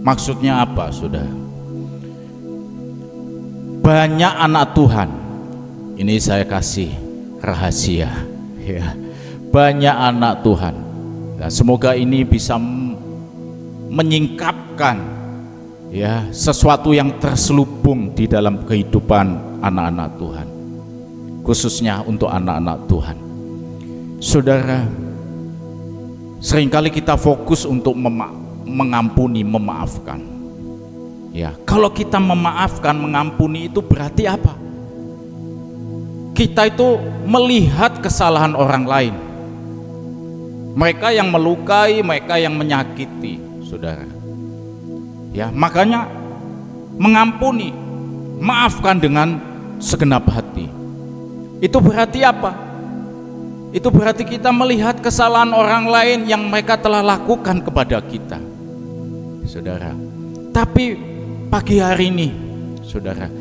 Maksudnya apa, saudara? Banyak anak Tuhan, ini saya kasih rahasia, ya, banyak anak Tuhan. Nah, semoga ini bisa menyingkapkan, ya, sesuatu yang terselubung di dalam kehidupan anak-anak Tuhan, khususnya untuk anak-anak Tuhan. Saudara, seringkali kita fokus untuk mengampuni, memaafkan. Ya, kalau kita memaafkan, mengampuni itu berarti apa? Kita itu melihat kesalahan orang lain. Mereka yang melukai, mereka yang menyakiti, saudara. Ya, makanya mengampuni, maafkan dengan segenap hati. Itu berarti apa? Itu berarti kita melihat kesalahan orang lain yang mereka telah lakukan kepada kita, saudara. Tapi pagi hari ini, saudara,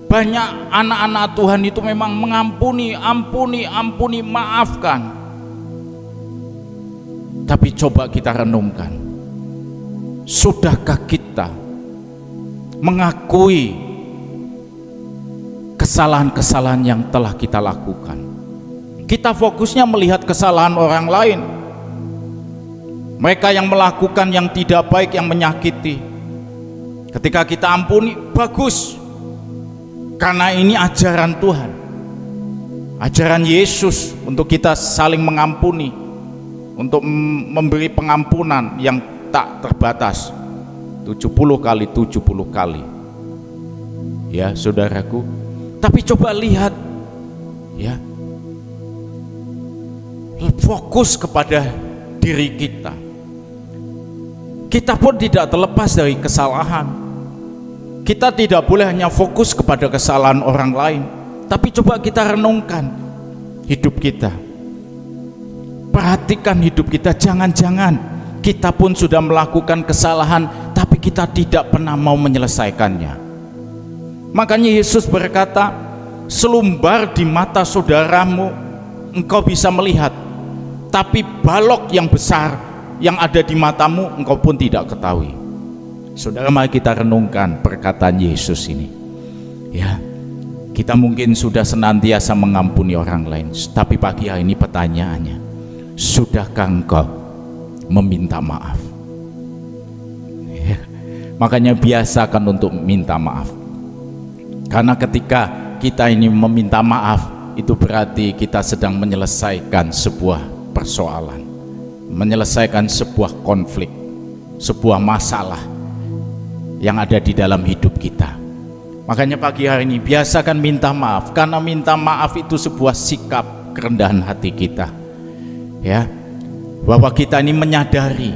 banyak anak-anak Tuhan itu memang mengampuni, ampuni, maafkan. Tapi coba kita renungkan, sudahkah kita mengakui kesalahan-kesalahan yang telah kita lakukan? Kita fokusnya melihat kesalahan orang lain, mereka yang melakukan yang tidak baik, yang menyakiti. Ketika kita ampuni, bagus, karena ini ajaran Tuhan, ajaran Yesus untuk kita saling mengampuni, untuk memberi pengampunan yang tak terbatas, 70 kali 70 kali. Ya, saudaraku. Tapi coba lihat, ya, fokus kepada diri kita. Kita pun tidak terlepas dari kesalahan. Kita tidak boleh hanya fokus kepada kesalahan orang lain, tapi coba kita renungkan hidup kita. Perhatikan hidup kita. Jangan-jangan kita pun sudah melakukan kesalahan, tapi kita tidak pernah mau menyelesaikannya. Makanya Yesus berkata, selumbar di mata saudaramu engkau bisa melihat, tapi balok yang besar yang ada di matamu engkau pun tidak ketahui. Saudara, mari kita renungkan perkataan Yesus ini. Ya, kita mungkin sudah senantiasa mengampuni orang lain, tapi pagi hari ini pertanyaannya, sudahkah engkau meminta maaf? Ya, makanya biasakan untuk minta maaf. Karena ketika kita ini meminta maaf, itu berarti kita sedang menyelesaikan sebuah persoalan, menyelesaikan sebuah konflik, sebuah masalah yang ada di dalam hidup kita. Makanya pagi hari ini biasakan minta maaf, karena minta maaf itu sebuah sikap kerendahan hati kita, ya, bahwa kita ini menyadari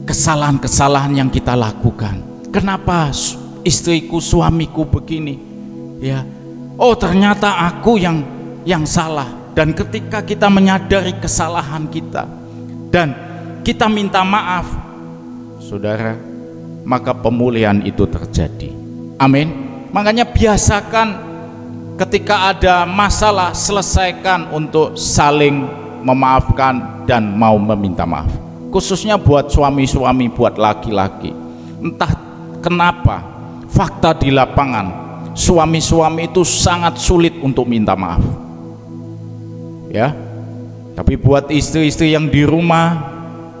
kesalahan-kesalahan yang kita lakukan. Kenapa istriku, suamiku begini, ya, oh ternyata aku yang salah. Dan ketika kita menyadari kesalahan kita dan kita minta maaf, saudara, maka pemulihan itu terjadi. Amin. Makanya biasakan ketika ada masalah, selesaikan untuk saling memaafkan dan mau meminta maaf. Khususnya buat suami-suami, buat laki-laki. Entah kenapa, fakta di lapangan, suami-suami itu sangat sulit untuk minta maaf. Ya, tapi buat istri-istri yang di rumah,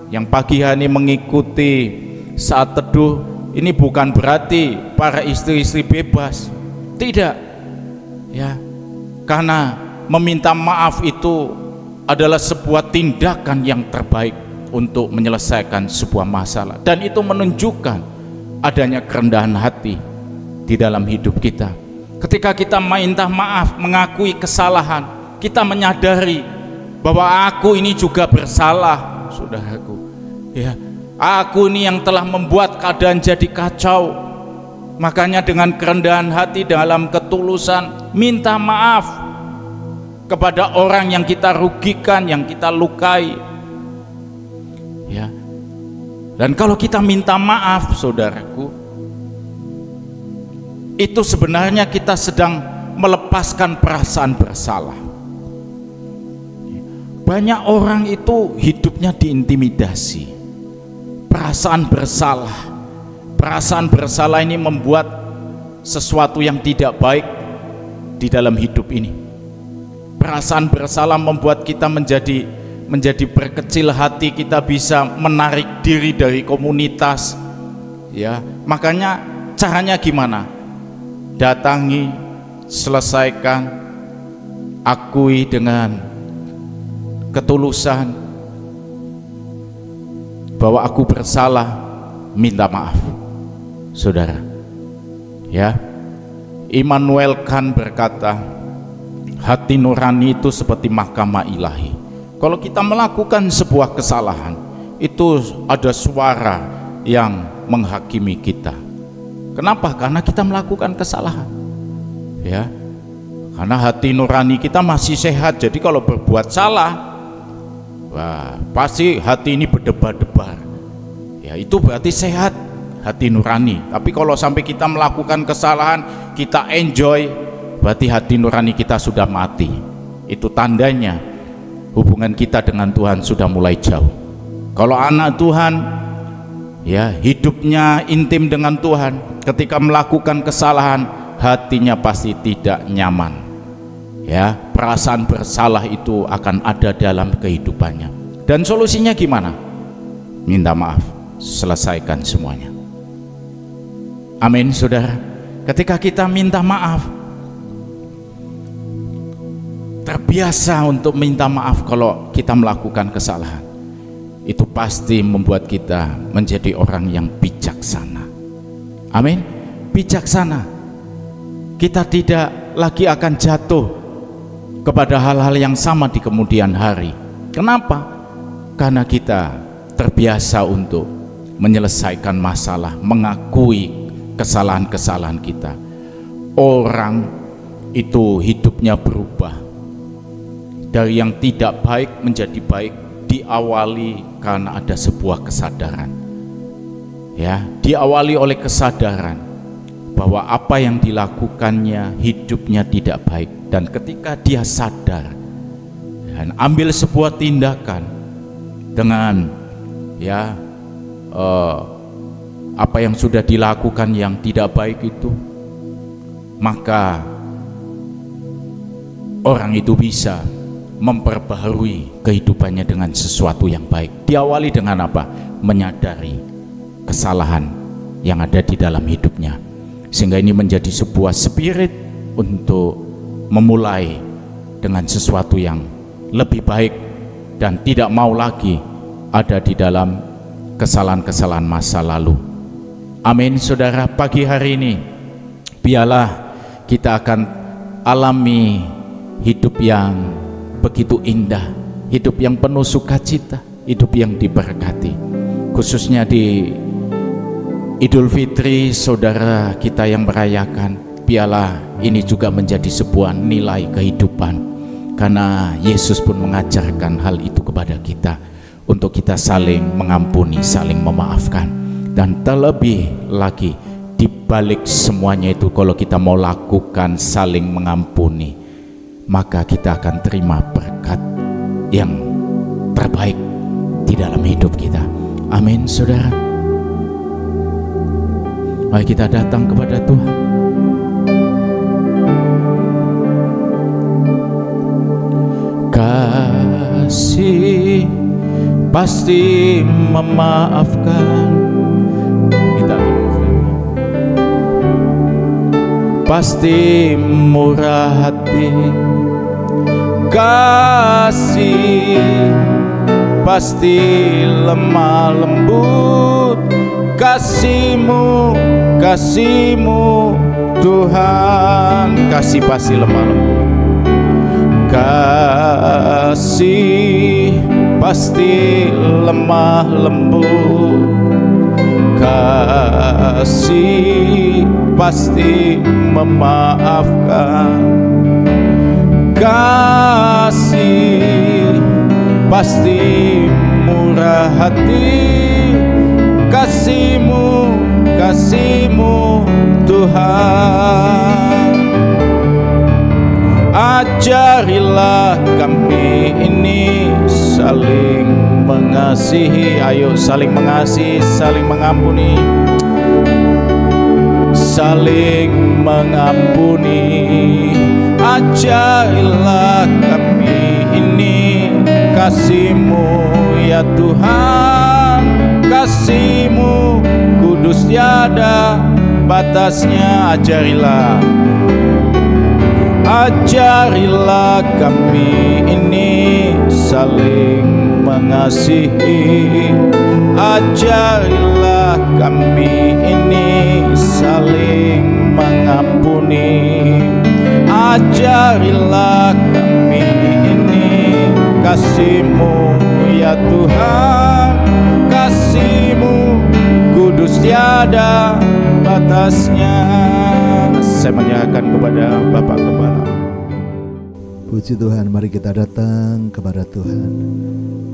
yang pagi hari mengikuti saat teduh, ini bukan berarti para istri-istri bebas, tidak, ya, karena meminta maaf itu adalah sebuah tindakan yang terbaik untuk menyelesaikan sebuah masalah, dan itu menunjukkan adanya kerendahan hati di dalam hidup kita. Ketika kita minta maaf, mengakui kesalahan, kita menyadari bahwa aku ini juga bersalah, saudaraku. Ya, aku ini yang telah membuat keadaan jadi kacau. Makanya dengan kerendahan hati, dalam ketulusan, minta maaf kepada orang yang kita rugikan, yang kita lukai. Ya. Dan kalau kita minta maaf, saudaraku, itu sebenarnya kita sedang melepaskan perasaan bersalah. Banyak orang itu hidupnya diintimidasi, perasaan bersalah. Perasaan bersalah ini membuat sesuatu yang tidak baik di dalam hidup ini. Perasaan bersalah membuat kita menjadi berkecil hati, kita bisa menarik diri dari komunitas. Ya, makanya caranya gimana? Datangi, selesaikan, akui dengan ketulusan bahwa aku bersalah, minta maaf, saudara. Ya, Immanuel Kant berkata, hati nurani itu seperti mahkamah ilahi. Kalau kita melakukan sebuah kesalahan, itu ada suara yang menghakimi kita. Kenapa? Karena kita melakukan kesalahan. Ya, Karena hati nurani kita masih sehat. Jadi kalau berbuat salah, wah, pasti hati ini berdebar-debar. Ya, itu berarti sehat hati nurani. Tapi kalau sampai kita melakukan kesalahan, kita enjoy, berarti hati nurani kita sudah mati. Itu tandanya hubungan kita dengan Tuhan sudah mulai jauh. Kalau anak Tuhan, ya, hidupnya intim dengan Tuhan, ketika melakukan kesalahan, hatinya pasti tidak nyaman. Ya, perasaan bersalah itu akan ada dalam kehidupannya. Dan solusinya gimana? Minta maaf, selesaikan semuanya. Amin, saudara. Ketika kita minta maaf, terbiasa untuk minta maaf kalau kita melakukan kesalahan, itu pasti membuat kita menjadi orang yang bijaksana. Amin, bijaksana. Kita tidak lagi akan jatuh kepada hal-hal yang sama di kemudian hari. Kenapa? Karena kita terbiasa untuk menyelesaikan masalah, mengakui kesalahan-kesalahan kita. Orang itu hidupnya berubah dari yang tidak baik menjadi baik, diawali karena ada sebuah kesadaran. Ya, diawali oleh kesadaran bahwa apa yang dilakukannya hidupnya tidak baik, dan ketika dia sadar dan ambil sebuah tindakan dengan ya apa yang sudah dilakukan yang tidak baik itu, maka orang itu bisa memperbaharui kehidupannya dengan sesuatu yang baik. Diawali dengan apa? Menyadari kesalahan yang ada di dalam hidupnya, sehingga ini menjadi sebuah spirit untuk memulai dengan sesuatu yang lebih baik dan tidak mau lagi ada di dalam kesalahan-kesalahan masa lalu. Amin, saudara. Pagi hari ini biarlah kita akan alami hidup yang begitu indah, hidup yang penuh sukacita, hidup yang diberkati. Khususnya di Idul Fitri, saudara kita yang merayakan, biarlah ini juga menjadi sebuah nilai kehidupan, karena Yesus pun mengajarkan hal itu kepada kita, untuk kita saling mengampuni, saling memaafkan. Dan terlebih lagi, di balik semuanya itu, kalau kita mau lakukan saling mengampuni, maka kita akan terima berkat yang terbaik di dalam hidup kita. Amin, saudara. Mari kita datang kepada Tuhan. Kasih pasti memaafkan, kita pasti murah hati. Kasih pasti lemah lembut. Kasih-Mu, kasih-Mu Tuhan, kasih pasti lemah lembut. Kasih pasti lemah lembut. Kasih pasti memaafkan. Kasih pasti murah hati. Kasih-Mu, kasih-Mu Tuhan. Ajarilah kami ini saling mengasihi. Ayo saling mengasihi, saling mengampuni, saling mengampuni. Ajarilah kami ini kasih-Mu ya Tuhan. Kasih-Mu kudus tiada batasnya. Ajarilah, ajarilah kami ini saling mengasihi. Ajarilah kami ini saling mengampuni. Ajarilah kami ini kasih-Mu ya Tuhan. Kasih-Mu kudus tiada batasnya. Saya menyerahkan kepada Bapak Gembala. Puji Tuhan, mari kita datang kepada Tuhan.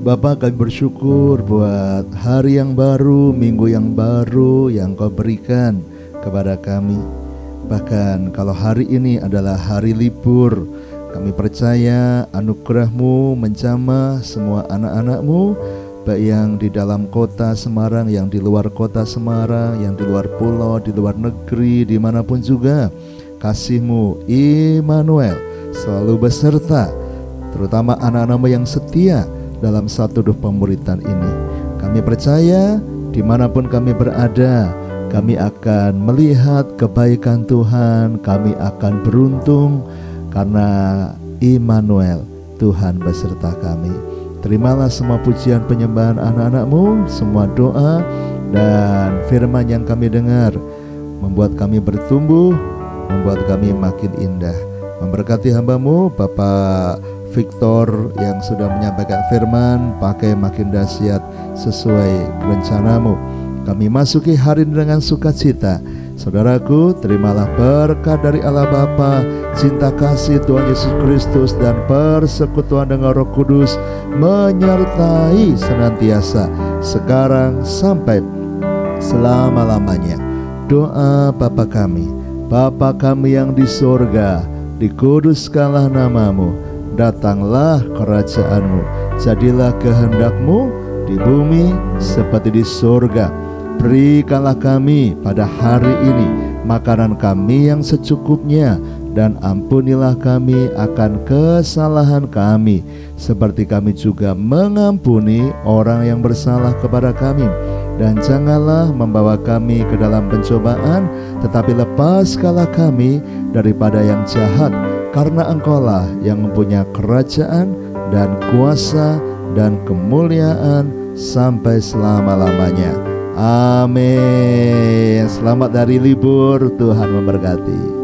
Bapa, kami bersyukur buat hari yang baru, minggu yang baru yang Kau berikan kepada kami. Bahkan kalau hari ini adalah hari libur, kami percaya anugerah-Mu menjamah semua anak-anak-Mu, baik yang di dalam kota Semarang, yang di luar kota Semarang, yang di luar pulau, di luar negeri, dimanapun juga. Kasih-Mu Immanuel selalu beserta, terutama anak-anak-Mu yang setia dalam satu duh pemuritan ini. Kami percaya dimanapun kami berada, kami akan melihat kebaikan Tuhan, kami akan beruntung karena Immanuel, Tuhan beserta kami. Terimalah semua pujian penyembahan anak-anak-Mu, semua doa dan firman yang kami dengar membuat kami bertumbuh, membuat kami makin indah. Memberkati hamba-Mu Bapak Victor yang sudah menyampaikan firman, pakai makin dahsyat sesuai rencana-Mu. Kami masuki hari ini dengan sukacita. Saudaraku, terimalah berkat dari Allah Bapa, cinta kasih Tuhan Yesus Kristus, dan persekutuan dengan Roh Kudus menyertai senantiasa sekarang sampai selama-lamanya. Doa Bapa kami yang di sorga, dikuduskanlah nama-Mu, datanglah kerajaan-Mu, jadilah kehendak-Mu di bumi seperti di sorga. Berikanlah kami pada hari ini makanan kami yang secukupnya, dan ampunilah kami akan kesalahan kami, seperti kami juga mengampuni orang yang bersalah kepada kami. Dan janganlah membawa kami ke dalam pencobaan, tetapi lepaskanlah kami daripada yang jahat, karena Engkaulah yang mempunyai kerajaan dan kuasa dan kemuliaan sampai selama-lamanya. Amin. Selamat hari libur, Tuhan memberkati.